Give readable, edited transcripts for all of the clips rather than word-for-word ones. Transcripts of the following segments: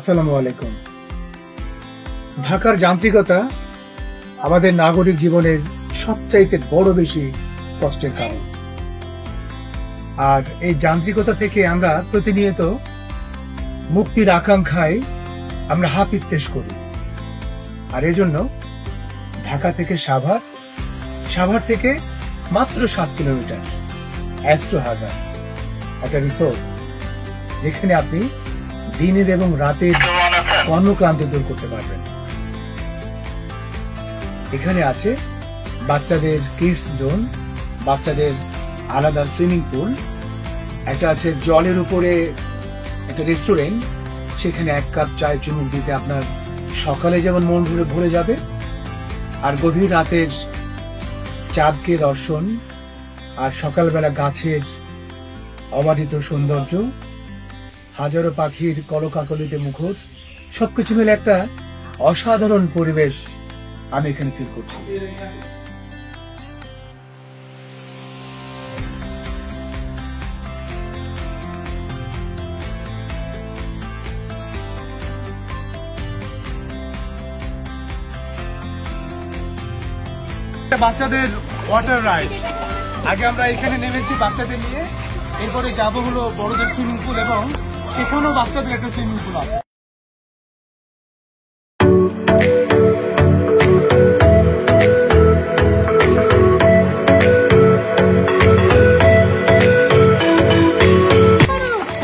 আসসালামু আলাইকুম। ঢাকার যান্ত্রিকতা আমাদের নাগরিক জীবনের সবচাইতে বড় বেশি কষ্টের কারণ। আর এই যান্ত্রিকতা থেকে আমরা প্রতিনিয়ত মুক্তির আকাঙ্ক্ষায় আমরা হাপিত্তেশ করি। আর এজন্য ঢাকা থেকে সাভার থেকে মাত্র 7 কিলোমিটার অ্যাস্ট্রো হাজার একটা রিসোর্ট, যেখানে আপনি দিনের এবং রাতের কর্মক্লান্তি দূর করতে পারবেন। এখানে আছে বাচ্চাদের কিডস জোন, বাচ্চাদের আলাদা সুইমিং পুল, একটা আছে জলের উপরে একটা রেস্টুরেন্ট, সেখানে 1 কাপ চায় চুমুক দিতে আপনার সকালে যেমন মন ভরে যাবে, আর গভীর রাতের চাঁদকে দর্শন আর সকালবেলা গাছের অবাধিত সৌন্দর্য, হাজারো পাখির কলকাকলিতে মুখর, সবকিছু মিলে একটা অসাধারণ পরিবেশ আমি এখানে ফিল করছি। বাচ্চাদের ওয়াটার রাইড, আগে আমরা এখানে নেমেছি বাচ্চাদের নিয়ে, এরপরে যাবো হলো বড়দের সুইমিং পুল, এবং সেখানেও বাচ্চাদের একটা সুইমিং পুল আছে।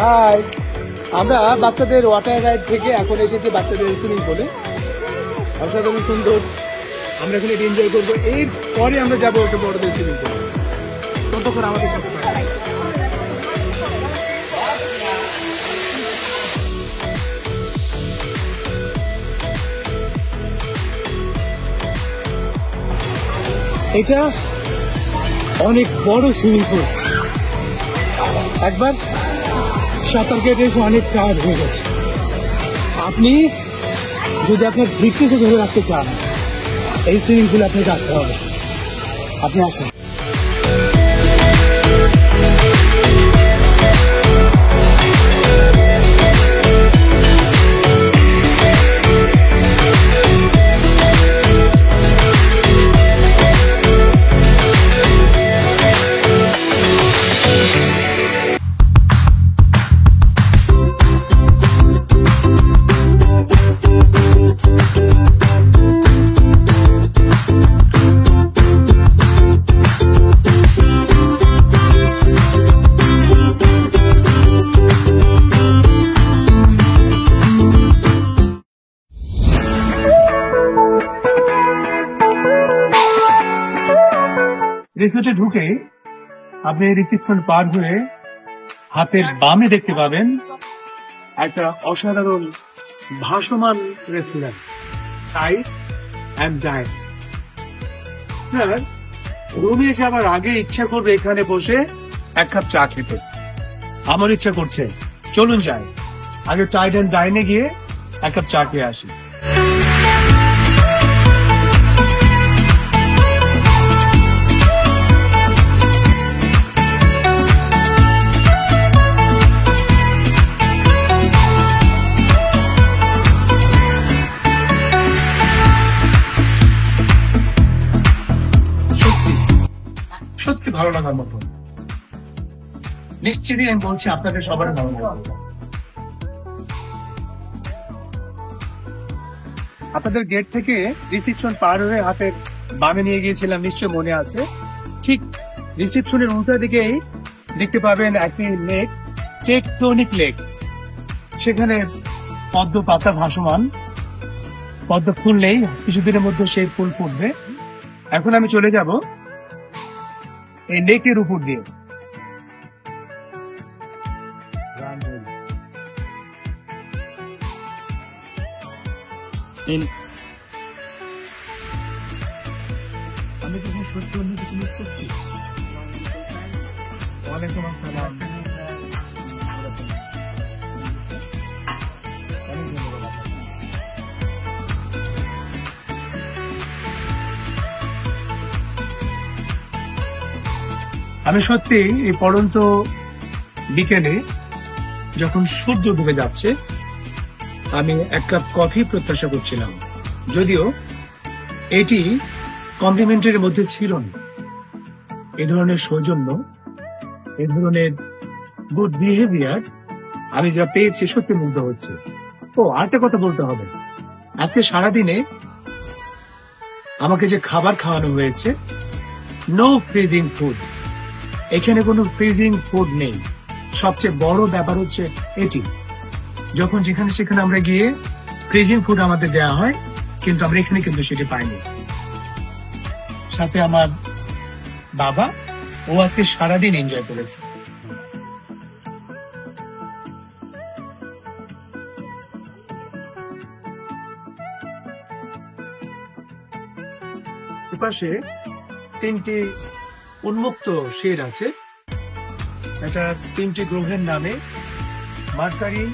হাই, আমরা বাচ্চাদের ওয়াটার রাইড থেকে এখন এসেছি বাচ্চাদের সুইমিং পুলে। অসাধারণ সুন্দর, আমরা এখানে এনজয় করবো। এরপরে আমরা যাবো একটা বড়দের সুইমিং পুলে। ততক্ষণ আমাদের সাথে এটা অনেক বড় সুইমিং পুল। একবার সাঁতার কেটে এসে অনেক টায়ার্ড হয়ে গেছে। আপনি যদি আপনার ফিটনেসে ধরে রাখতে চান, এই সুইমিং পুলে আপনাকে আসতে হবে। আপনি আসুন। রিসোর্টে ঢুকে আপনি রিসেপশন পার হয়ে হাতের বামে দেখতে পাবেন একটা অসাধারণ ভাসমান রেস্টুরেন্ট, টাইট অ্যান্ড ডাইন। রুমে যাবার আগে ইচ্ছা করবে এখানে বসে 1 কাপ চা খেতে। আমার ইচ্ছা করছে, চলুন যাই আগে টাইট অ্যান্ড ডাইনে গিয়ে 1 কাপ চা খেয়ে আসি। সত্যি ভালো লাগার মতো, নিশ্চিতই আমি বলছি আপনাদের সবার ভালো লাগবে। আপনাদের গেট থেকে রিসেপশন পার হয়ে হাতের বামে নিয়ে গিয়েছিলাম, নিশ্চয় মনে আছে। ঠিক রিসেপশনের উল্টা দিকেই দেখতে পাবেন একটি লেক, টেকটোনিক লেক। সেখানে পদ্ম পাতা ভাসমান, পদ্ম ফুললেই কিছুদিনের মধ্যে সেই ফুল ফুটবে। এখন আমি চলে যাব এই লেকের উপর দিয়ে। আমি তো সত্যি অন্য কিছু মিস করছি। ওয়ালাইকুম আসসালাম। আমি সত্যি এই পড়ন্ত বিকেলে যখন সূর্য ডুবে যাচ্ছে, আমি 1 কাপ কফি প্রত্যাশা করছিলাম, যদিও এটি কমপ্লিমেন্টের মধ্যে ছিল না। এ ধরনের সৌজন্য, এ ধরনের গুড বিহেভিয়ার আমি যা পেয়েছি সত্যি মুগ্ধ হচ্ছে। ও, আরেকটা কথা বলতে হবে, আজকে সারাদিনে আমাকে যে খাবার খাওয়ানো হয়েছে, নো ফ্রিজিং ফুড। এখানে কোনো ফ্রিজিং ফুড নেই। সবচেয়ে বড় ব্যাপার হচ্ছে এটি, যখন যেখানে সেখানে আমরা গিয়ে ফ্রিজিং ফুড আমাদের দেওয়া হয়, কিন্তু আমরা এখানে কিন্তু সেটি পাইনি। সাথে আমার বাবা, ও আজকে সারাদিন এনজয় করেছে। পাশে 3টি উন্মুক্ত শেড আছে। এটা 3টি গ্রহের নামে, মার্কারি,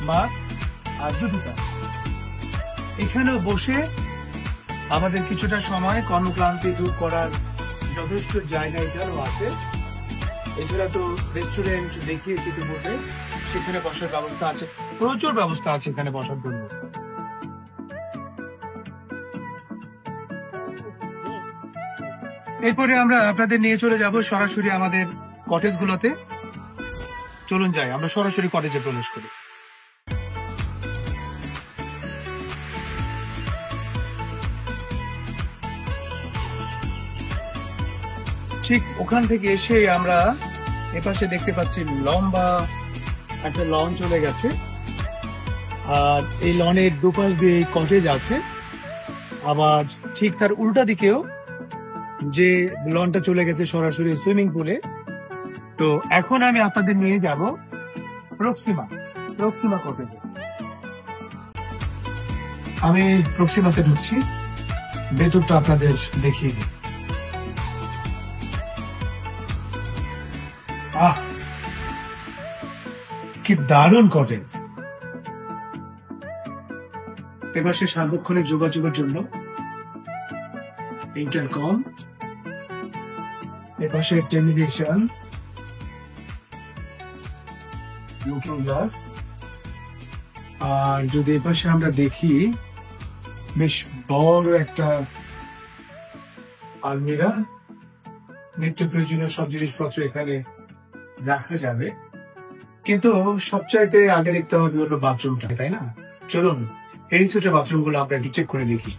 মার্স আর জুপিটার। এখানেও বসে আমাদের কিছুটা সময় কর্মক্লান্তি দূর করার যথেষ্ট জায়গা এখানেও আছে। এছাড়া তো রেস্টুরেন্ট দেখিয়েছি ইতিমধ্যে, সেখানে বসার ব্যবস্থা আছে, প্রচুর ব্যবস্থা আছে এখানে বসার জন্য। এরপরে আমরা আপনাদের নিয়ে চলে যাব সরাসরি আমাদের কটেজ গুলোতে। চলুন যাই, আমরা সরাসরি কটেজে প্রবেশ করি। ঠিক ওখান থেকে এসে আমরা এপাশে দেখতে পাচ্ছি লম্বা একটা লন চলে গেছে, আর এই লনের দুপাশ দিয়ে কটেজ আছে। আবার ঠিক তার উল্টা দিকেও যে লনটা চলে গেছে সরাসরি সুইমিং পুলে। তো এখন আমি আপনাদের নিয়ে যাব প্রক্সিমা কটেজে। আমি প্রক্সিমাতে ঢুকছি, ভেতরটা আপনাদের দেখিয়ে দিই। কি দারুণ কটেজ! এপাশে সার্বক্ষণিক যোগাযোগের জন্য ইন্টারকম, এপাশে টেলিভিশন, লুকিং গ্লাস, আর যদি এপাশে আমরা দেখি বেশ বড় একটা আলমিরা, নিত্য প্রয়োজনীয় সব জিনিসপত্র এখানে রাখা যাবে। কিন্তু সবচাইতে আগে দেখতে হবে হলো বাথরুমটা, তাই না? চলুন এই ছোট বাথরুম গুলো আমরা চেক করে দেখি।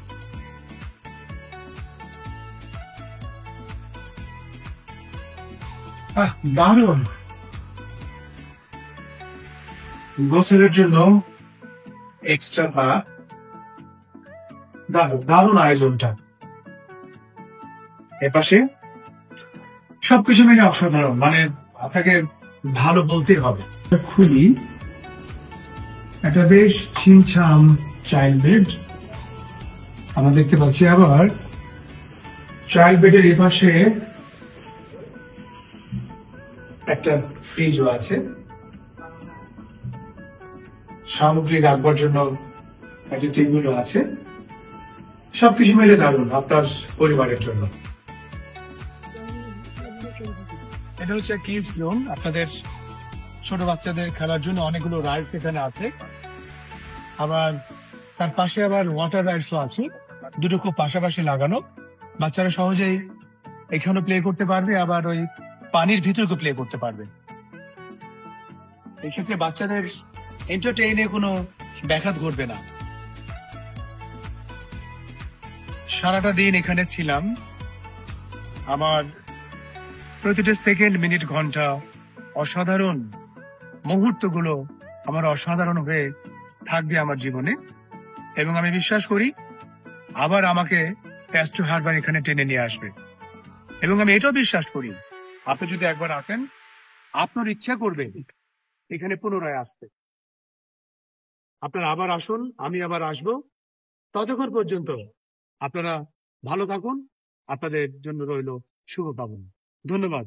দারুণ! গোসলের জন্য এক্সট্রা ভাড়া, দারুণ আয়োজনটা। এপাশে সবকিছু মিলে অসাধারণ, মানে আপনাকে ভালো বলতে হবে। খুলি, একটা বেশ ছিমছাম চাইল্ড বেড আমরা দেখতে পাচ্ছি। আবার চাইল্ড বেডের এপাশে একটা ফ্রিজও আছে, সামগ্রী রাখবার জন্য একটা টেবিলও আছে। সবকিছু মিলে দারুণ আপনার পরিবারের জন্য। এটা হচ্ছে কিডস জোন, আপনাদের ছোট বাচ্চাদের খেলার জন্য অনেকগুলো রাইডস এখানে আছে। আবার তার পাশে আবার ওয়াটার রাইডসও আছে, দুটো খুব পাশাপাশি লাগানো। বাচ্চারা সহজেই এখানে প্লে করতে পারবে, আবার ওই পানির ভিতরে প্লে করতে পারবে। এক্ষেত্রে বাচ্চাদের এন্টারটেইনে কোনো ব্যাঘাত ঘটবে না। সারাটা দিন এখানে ছিলাম, আমার প্রতিটা সেকেন্ড, মিনিট, ঘন্টা অসাধারণ মুহূর্তগুলো আমার অসাধারণ হয়ে থাকবে আমার জীবনে। এবং আমি বিশ্বাস করি আবার আমাকে প্যাস্টো হারবার এখানে টেনে নিয়ে আসবে। এবং আমি এটাও বিশ্বাস করি আপনি যদি একবার আসেন, আপনার ইচ্ছা করবে এখানে পুনরায় আসতে। আপনারা আবার আসুন, আমি আবার আসবো। ততক্ষণ পর্যন্ত আপনারা ভালো থাকুন, আপনাদের জন্য রইল শুভকামনা। ধন্যবাদ।